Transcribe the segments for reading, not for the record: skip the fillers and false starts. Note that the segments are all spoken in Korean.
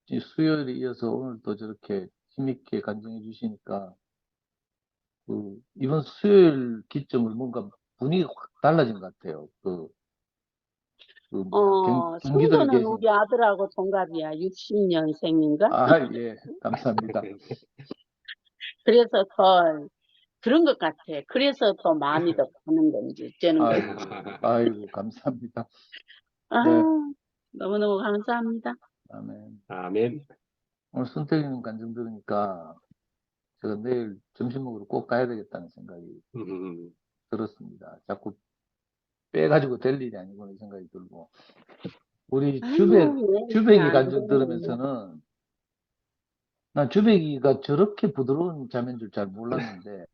이 수요일에 이어서 오늘 또 저렇게 힘있게 간증해 주시니까 이번 수요일 기점을 뭔가 분위기가 확 달라진 것 같아요. 경기도에 순서는 계신 우리 아들하고 동갑이야. 60년생인가? 예, 감사합니다. 그래서 더 그런 것 같아. 그래서 더 마음이 더 가는 건지 어쩌는 아이고, 건지. 아이고, 감사합니다. 아, 네, 너무너무 감사합니다. 아멘. 아멘. 오늘 손태기님 간증 들으니까 제가 내일 점심 먹으러 꼭 가야 되겠다는 생각이 음, 들었습니다. 자꾸 빼가지고 될 일이 아니구나 이 생각이 들고. 우리 아이고, 왜 이렇게 주백이 안 간증 되는 건데. 들으면서는 난 주백이가 저렇게 부드러운 자매인 줄 잘 몰랐는데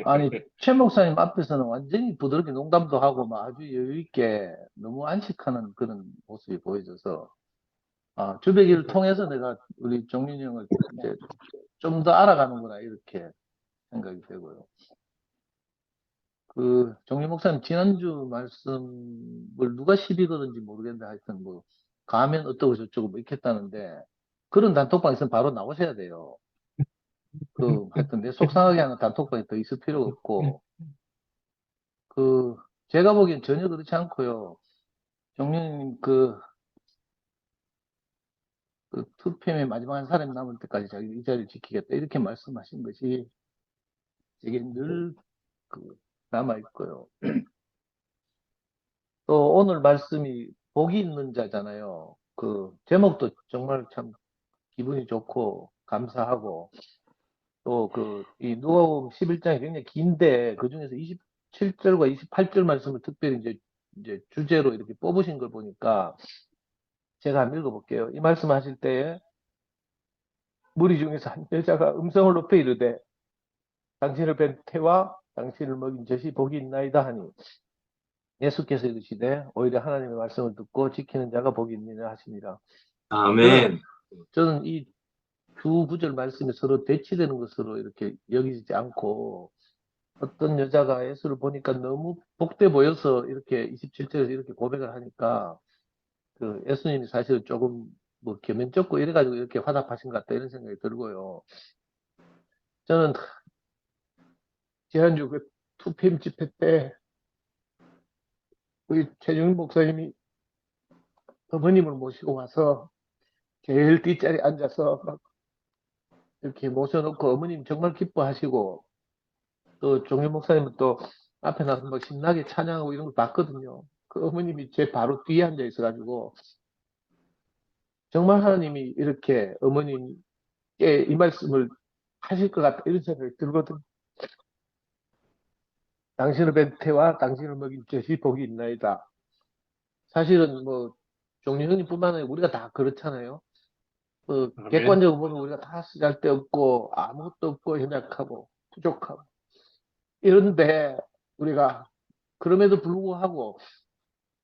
아니 최 목사님 앞에서는 완전히 부드럽게 농담도 하고 막 아주 여유 있게 너무 안식하는 그런 모습이 보여져서 주백이를 통해서 내가 우리 종윤이 형을 이제 좀 더 알아가는구나 이렇게 생각이 되고요. 종윤 목사님 지난주 말씀을 누가 시비 걸은지 모르겠는데 하여튼 뭐 가면 어떠고 저쩌고 뭐 있겠다는데 그런 단톡방 있으면 바로 나오셔야 돼요. 하여튼 내 속상하게 하는 단톡방이 더 있을 필요가 없고, 제가 보기엔 전혀 그렇지 않고요. 종윤님, 투표의 마지막 한 사람이 남을 때까지 자기 이 자리를 지키겠다. 이렇게 말씀하신 것이 제게 늘, 남아있고요. 또 오늘 말씀이 복이 있는 자잖아요. 제목도 정말 참 기분이 좋고, 감사하고, 또 이 누가복음 11장이 굉장히 긴데 그 중에서 27절과 28절 말씀을 특별히 이제 주제로 이렇게 뽑으신 걸 보니까 제가 한번 읽어볼게요. 이 말씀하실 때에 무리 중에서 한 여자가 음성을 높여 이르되 당신을 뵌 태와 당신을 먹인 젖이 복이 있나이다 하니 예수께서 이르시되 오히려 하나님의 말씀을 듣고 지키는 자가 복이 있느냐 하시니라. 아멘. 저는 이 두 구절 말씀이 서로 대치되는 것으로 이렇게 여기지 않고 어떤 여자가 예수를 보니까 너무 복돼 보여서 이렇게 27절에서 이렇게 고백을 하니까 예수님이 사실 조금 뭐 겸연쩍고 이래가지고 이렇게 화답하신 것 같다 이런 생각이 들고요. 저는 지난주 투팸 집회 때 우리 최중희 목사님이 어머님을 모시고 와서 제일 뒷자리에 앉아서 막 이렇게 모셔놓고 어머님 정말 기뻐하시고 또 종현 목사님은 또 앞에 나서 막 신나게 찬양하고 이런 걸 봤거든요. 그 어머님이 제 바로 뒤에 앉아 있어가지고 정말 하나님이 이렇게 어머님께 이 말씀을 하실 것 같다 이런 생각이 들거든. 당신을 뵌 태와 당신을 먹인 젖이 복이 있나이다. 사실은 뭐 종류형님뿐만 아니라 우리가 다 그렇잖아요. 아멘. 객관적으로 보면 우리가 다 쓰잘데없고 아무것도 없고 연약하고 부족하고 이런데 우리가 그럼에도 불구하고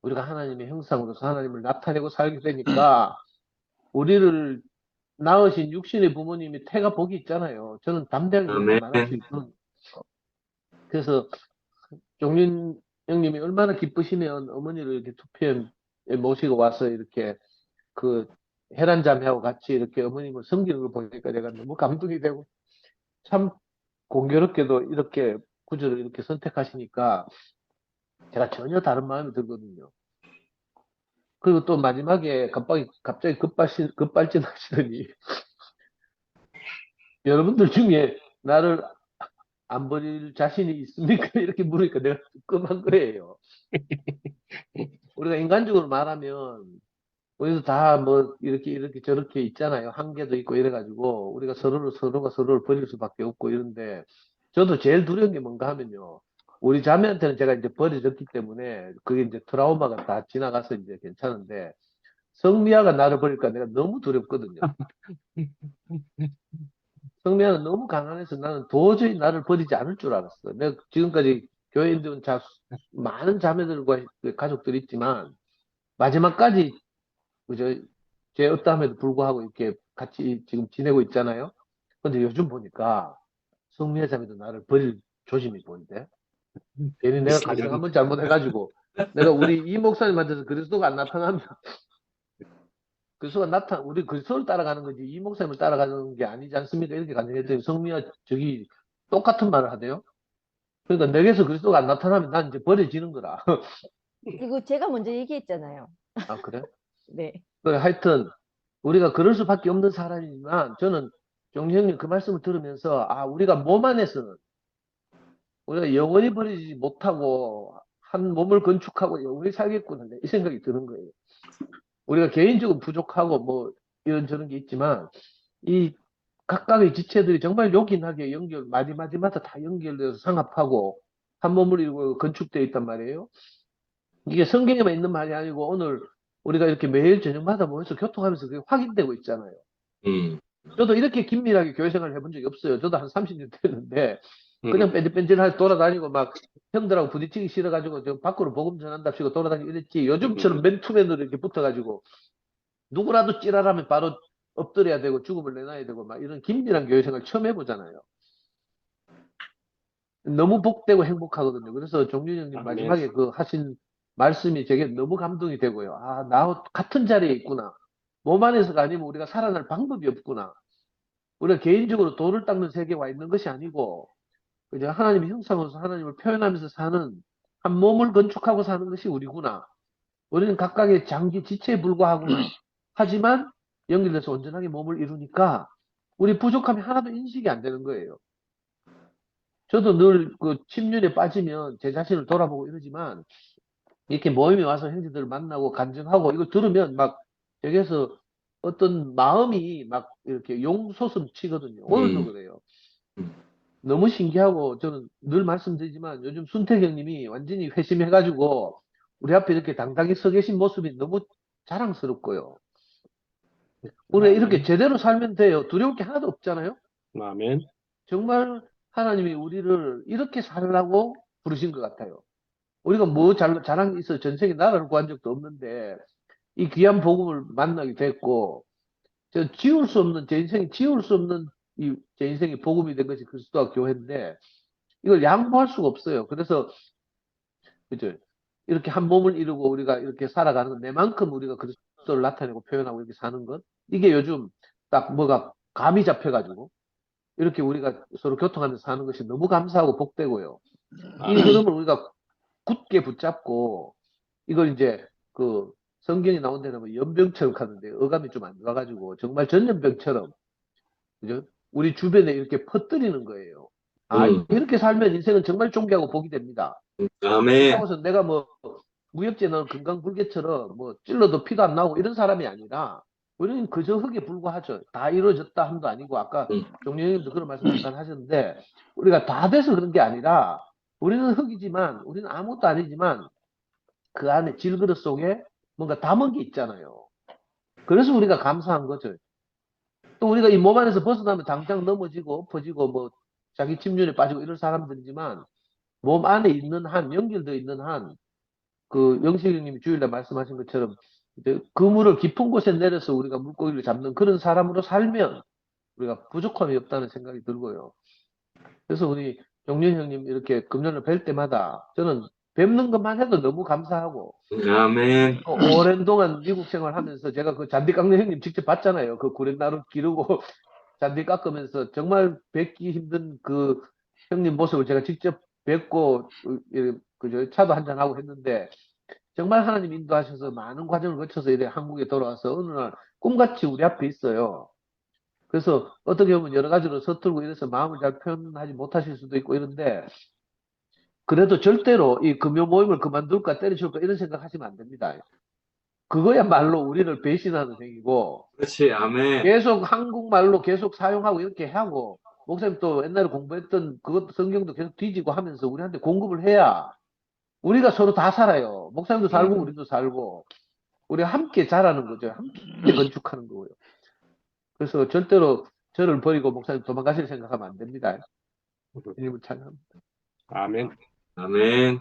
우리가 하나님의 형상으로서 하나님을 나타내고 살게 되니까 우리를 낳으신 육신의 부모님이 태가 복이 있잖아요. 저는 담대하게 그렇게 아멘. 말할 수 있는. 그래서 종민 형님이 얼마나 기쁘시면 어머니를 이렇게 투표에 모시고 와서 이렇게 혜란 자매하고 같이 이렇게 어머님을 섬기는 걸 보니까 내가 너무 감동이 되고 참 공교롭게도 이렇게 구절을 이렇게 선택하시니까 제가 전혀 다른 마음이 들거든요. 그리고 또 마지막에 갑자기 급발진하시더니 여러분들 중에 나를 안 버릴 자신이 있습니까? 이렇게 물으니까 내가 뜨끔한 거예요. 우리가 인간적으로 말하면 우리도 다 뭐 이렇게 저렇게 있잖아요. 한계도 있고 이래가지고 우리가 서로가 서로를 버릴 수밖에 없고 이런데 저도 제일 두려운 게 뭔가 하면요. 우리 자매한테는 제가 이제 버려졌기 때문에 그게 이제 트라우마가 다 지나가서 이제 괜찮은데 성미아가 나를 버릴까 내가 너무 두렵거든요. 성미아는 너무 가난해서 나는 도저히 나를 버리지 않을 줄 알았어. 내가 지금까지 교회에 있는 많은 자매들과 가족들이 있지만 마지막까지 그저 제 어떠함에도 불구하고 이렇게 같이 지금 지내고 있잖아요. 근데 요즘 보니까 성미아 자매도 나를 버릴 조짐이 보이대. 괜히 내가 가정 한번 잘못해가지고 내가 우리 이 목사님한테서 그리스도가 안 나타나면 그리스도가 우리 그리스도를 따라가는 거지 이 목사님을 따라가는 게 아니지 않습니까? 이렇게 간증했더니 성미와 저기 똑같은 말을 하대요. 그러니까 내게서 그리스도가 안 나타나면 난 이제 버려지는 거라. 이거 제가 먼저 얘기했잖아요. 아, 그래? 네. 그래, 하여튼 우리가 그럴 수밖에 없는 사람이지만 저는 종리 형님 그 말씀을 들으면서 우리가 몸 안에서는 우리가 영원히 버리지 못하고 한 몸을 건축하고 영원히 살겠구나 이 생각이 드는 거예요. 우리가 개인적으로 부족하고 뭐 이런저런 게 있지만 이 각각의 지체들이 정말 요긴하게 마디마디마다 다 연결돼서 상합하고 한 몸을 이루고 건축되어 있단 말이에요. 이게 성경에만 있는 말이 아니고 오늘 우리가 이렇게 매일 저녁마다 모여서 교통하면서 그게 확인되고 있잖아요. 저도 이렇게 긴밀하게 교회 생활을 해본 적이 없어요. 저도 한 30년 됐는데 그냥 뺀질뺀질하게 돌아다니고 막 형들하고 부딪히기 싫어가지고 저 밖으로 복음 전한답시고 돌아다니고 이랬지. 요즘처럼 맨투맨으로 이렇게 붙어가지고 누구라도 찌랄하면 바로 엎드려야 되고 죽음을 내놔야 되고 막 이런 긴밀한 교회 생활 처음 해보잖아요. 너무 복되고 행복하거든요. 그래서 종균 형님 마지막에 그 하신 말씀이 제게 너무 감동이 되고요. 나 같은 자리에 있구나. 몸 안에서가 아니면 우리가 살아날 방법이 없구나. 우리가 개인적으로 돌을 닦는 세계에 와 있는 것이 아니고 그저 하나님의 형상으로서 하나님을 표현하면서 사는 한 몸을 건축하고 사는 것이 우리구나. 우리는 각각의 장기 지체에 불과하구나. 하지만 연결돼서 온전하게 몸을 이루니까 우리 부족함이 하나도 인식이 안 되는 거예요. 저도 늘 그 침륜에 빠지면 제 자신을 돌아보고 이러지만 이렇게 모임에 와서 형제들을 만나고 간증하고 이거 들으면 막 여기에서 어떤 마음이 막 이렇게 용솟음 치거든요. 오늘도 그래요. 너무 신기하고 저는 늘 말씀드리지만 요즘 순택 형님이 완전히 회심해가지고 우리 앞에 이렇게 당당히 서 계신 모습이 너무 자랑스럽고요. 우리가 이렇게 제대로 살면 돼요. 두려울 게 하나도 없잖아요. 아멘. 정말 하나님이 우리를 이렇게 살라고 부르신 것 같아요. 우리가 뭐 자랑이 있어 전생에 나라를 구한 적도 없는데 이 귀한 복음을 만나게 됐고 지울 수 없는 제 인생이 지울 수 없는 제 인생이 복음이 된 것이 그리스도와 교회인데 이걸 양보할 수가 없어요. 그래서 그죠? 이렇게 한 몸을 이루고 우리가 이렇게 살아가는 것, 내만큼 우리가 그리스도를 나타내고 표현하고 이렇게 사는 것, 이게 요즘 딱 뭐가 감이 잡혀가지고 이렇게 우리가 서로 교통하면서 사는 것이 너무 감사하고 복되고요. 이 흐름을 우리가 굳게 붙잡고 이걸 이제 그 성경이 나온 데는 뭐 연병처럼 가는데 어감이 좀 안 좋아가지고 정말 전염병처럼 그죠? 우리 주변에 이렇게 퍼뜨리는 거예요. 이렇게 살면 인생은 정말 존귀하고 복이 됩니다. 아멘. 하고서 내가 뭐 무협지는 건강불개처럼 뭐 찔러도 피도 안 나오고 이런 사람이 아니라 우리는 그저 흙에 불과하죠. 다 이루어졌다 함도 아니고 아까 종려님도 그런 말씀 잠깐 하셨는데 우리가 다 돼서 그런 게 아니라 우리는 흙이지만 우리는 아무것도 아니지만 그 안에 질그릇 속에 뭔가 담은 게 있잖아요. 그래서 우리가 감사한 거죠. 또 우리가 이 몸 안에서 벗어나면 당장 넘어지고 엎어지고 뭐 자기 침륜에 빠지고 이런 사람들이지만 몸 안에 있는 한 연결되어 있는 한 그 영식님이 주일날 말씀하신 것처럼 이제 그물을 깊은 곳에 내려서 우리가 물고기를 잡는 그런 사람으로 살면 우리가 부족함이 없다는 생각이 들고요. 그래서 우리 용년 형님 이렇게 금년을 뵐 때마다 저는 뵙는 것만 해도 너무 감사하고 아멘. 오랜 동안 미국 생활하면서 제가 그 잔디 깎는 형님 직접 봤잖아요. 그 구렛나루 기르고 잔디 깎으면서 정말 뵙기 힘든 그 형님 모습을 제가 직접 뵙고 그저 차도 한잔 하고 했는데 정말 하나님 인도하셔서 많은 과정을 거쳐서 이래 한국에 돌아와서 어느 날 꿈같이 우리 앞에 있어요. 그래서 어떻게 보면 여러 가지로 서툴고 이래서 마음을 잘 표현하지 못하실 수도 있고 이런데 그래도 절대로 이 금요 모임을 그만둘까 때려칠까 이런 생각 하시면 안 됩니다. 그거야말로 우리를 배신하는 행위고 그렇지. 아멘. 계속 한국말로 계속 사용하고 이렇게 하고 목사님 또 옛날에 공부했던 그것도 성경도 계속 뒤지고 하면서 우리한테 공급을 해야 우리가 서로 다 살아요. 목사님도 살고 우리도 살고 우리가 함께 자라는 거죠. 함께 건축하는 거고요. 그래서 절대로 저를 버리고 목사님 도망가실 생각하면 안 됩니다. 이름을 찬양합니다. 아멘. 아멘.